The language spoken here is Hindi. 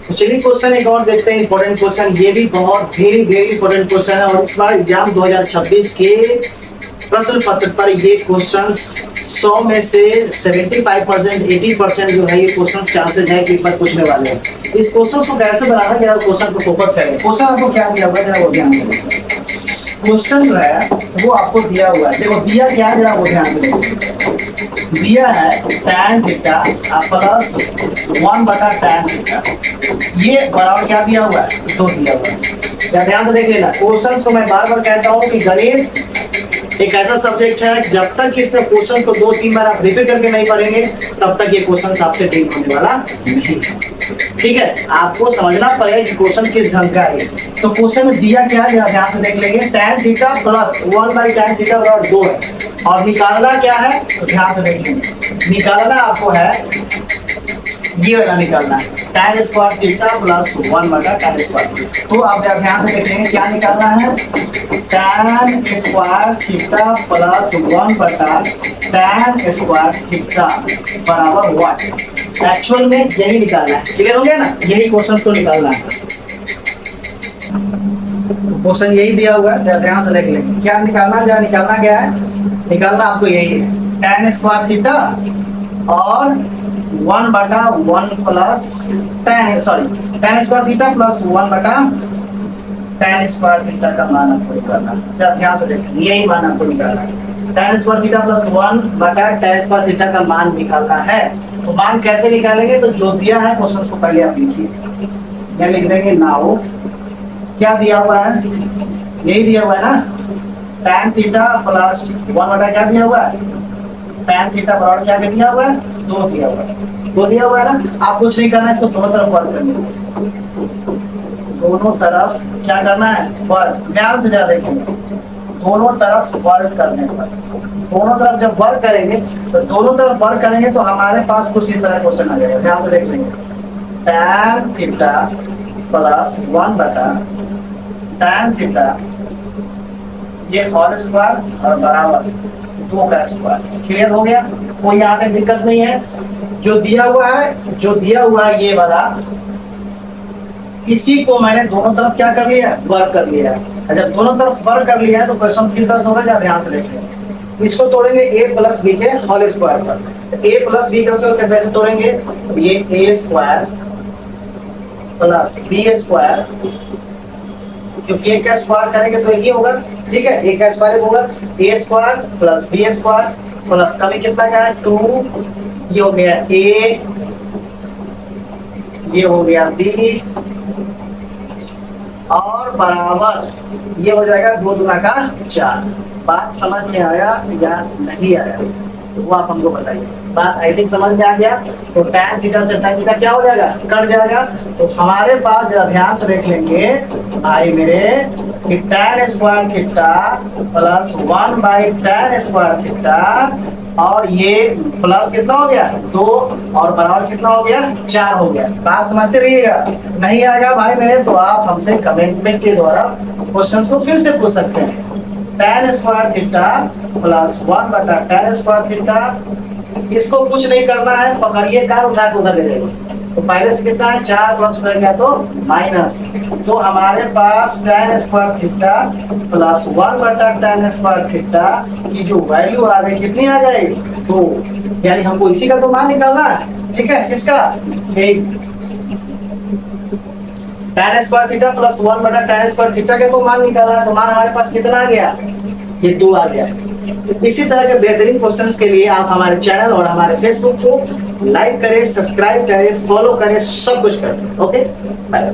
तो चलिए क्वेश्चन एक और देखते हैं, इंपॉर्टेंट क्वेश्चन। ये भी बहुत वेरी वेरी इंपॉर्टेंट क्वेश्चन है और इस बार एग्जाम 2026 के प्रश्न पत्र पर ये क्वेश्चंस 100 में से 75%, 80% जो है ये क्वेश्चंस चांसेस है कि इस बार पूछने वाले हैं। इस क्वेश्चन को कैसे बनाना, जरा क्वेश्चन को फोकस करें। क्वेश्चन आपको क्या दिया हुआ है, जरा वो ध्यान से। क्वेश्चन जो है वो आपको दिया हुआ है, देखो दिया क्या है, जरा वो ध्यान से देखो। दिया है tan थीटा प्लस 1 बटा tan थीटा, ये बराबर क्या दिया हुआ है, 2 दिया हुआ है। ध्यान से देख लेना। क्वेश्चंस को मैं बार बार कहता हूँ कि गणित एक ऐसा सब्जेक्ट है, जब तक इसमें क्वेश्चंस को 2-3 बार आप रिपीट करके नहीं पढ़ेंगे तब तक ये क्वेश्चंस आपसे ठीक होने वाला नहीं। ठीक है, आपको समझना पड़ेगा कि क्वेश्चन किस ढंग का है। तो क्वेश्चन में दिया क्या है, ध्यान से देख लेंगे। tan theta plus 1 by tan theta बराबर 2 है और निकालना क्या है, तो ध्यान से देख लेंगे। निकालना आपको है ये वाला निकालना है, tan स्क्वायर थीटा प्लस 1 बटा tan स्क्वायर। तो आप ध्यान से देखेंगे क्या निकालना है, tan स्क्वायर थीटा प्लस 1 बटा tan स्क्वायर थीटा बराबर 1। एक्चुअल में यही निकालना है। क्लियर हो गया ना, यही क्वेश्चन को निकालना है। तो क्वेश्चन यही दिया हुआ है, ध्यान से देख लेंगे क्या निकालना है। निकालना क्या है, निकालना आपको यही है, tan स्क्वायर थीटा और 1 बटा 1 plus tan square theta plus 1 बटा tan स्क्वायर थीटा का मान आपको निकालना है। ध्यान से देखें, यही मान आपको निकालना है। tan स्क्वायर थीटा प्लस 1 बटा tan स्क्वायर थीटा का मान निकालना है। तो मान कैसे निकालेंगे, तो जो दिया है क्वेश्चन को पहले आप लिखिए। क्या लिख देंगे, नाउ क्या दिया हुआ है, यही दिया हुआ है ना, tan थीटा प्लस 1 बटा क्या दिया हुआ है, tan थीटा बराबर क्या दिया हुआ है, 2 दिया हुआ है। 2 दिया हुआ है ना, आप कुछ नहीं करना है, इसको दोनों तरफ वर्क करना है। दोनों तरफ क्या करना है, वर्क। ध्यान से जरा देखेंगे, दोनों तरफ वर्क करने पर, दोनों तरफ जब वर्क करेंगे तो दोनों तरफ वर्क करेंगे तो हमारे पास कुछ इस तरह क्वेश्चन आ जाएगा। ध्यान से देख लेंगे, tan थीटा प्लस 1 बटा tan थीटा ये होल स्क्वायर और बराबर 2 का स्क्वायर। क्लियर हो गया, कोई यहाँ तक दिक्कत नहीं है। जो दिया हुआ है ये वाला, इसी को मैंने दोनों तरफ क्या कर लिया, वर्क कर लिया है। जब दोनों तरफ वर्क कर लिया है तो क्वेश्चन किस तरह से होगा, ध्यान से देखिए। इसको तोड़ेंगे a प्लस बी के होल स्क्वायर पर। a प्लस बी का कैसे तोड़ेंगे, ये a square plus b square, क्योंकि एक का स्क्वायर करेंगे तो एक ही होगा। ठीक है, एक का स्क्वायर होगा, a square plus b square plus का भी कितना का है, 2, ये हो गया a, ये हो गया b और बराबर ये हो जाएगा 2 दूना का 4। बात समझ में आया या नहीं आया, तो वो आप हमको बताइए। बात आई थिंक समझ में आ गया। तो tan थीटा से tan थीटा क्या हो जाएगा, कट जाएगा। तो हमारे पास जरा ध्यान से देख लेंगे भाई मेरे कि tan square theta plus 1 by tan square theta और ये प्लस कितना हो गया, 2 और बराबर कितना हो गया, 4 हो गया। बात समझते रहिएगा। नहीं आएगा भाई मेरे तो आप हमसे कमेंट में के द्वारा क्वेश्चंस को फिर से पूछ सकते हैं। tan स्क्वायर थीटा प्लस 1 बटा tan स्क्वायर थीटा, इसको कुछ नहीं करना है, पकड़िए कार उठा के उधर ले जाइए। तो पहले से कितना है, 4 प्लस कर गया तो माइनस। तो हमारे पास tan स्क्वायर थीटा प्लस 1 बटा tan स्क्वायर थीटा की जो वैल्यू आ गई कितनी आ जाएगी, 2। यानी हमको इसी का तो मान निकालना है। ठीक है, किसका, tan स्क्वायर थीटा प्लस 1 बटा tan स्क्वायर थीटा के तो मान निकालना है। तो मान हमारे पास कितना आ गया, ये 2 आ गया। इसी तरह के बेहतरीन क्वेश्चंस के लिए आप हमारे चैनल और हमारे फेसबुक को लाइक करें, सब्सक्राइब करें, फॉलो करें, सब कुछ करें। Okay, bye.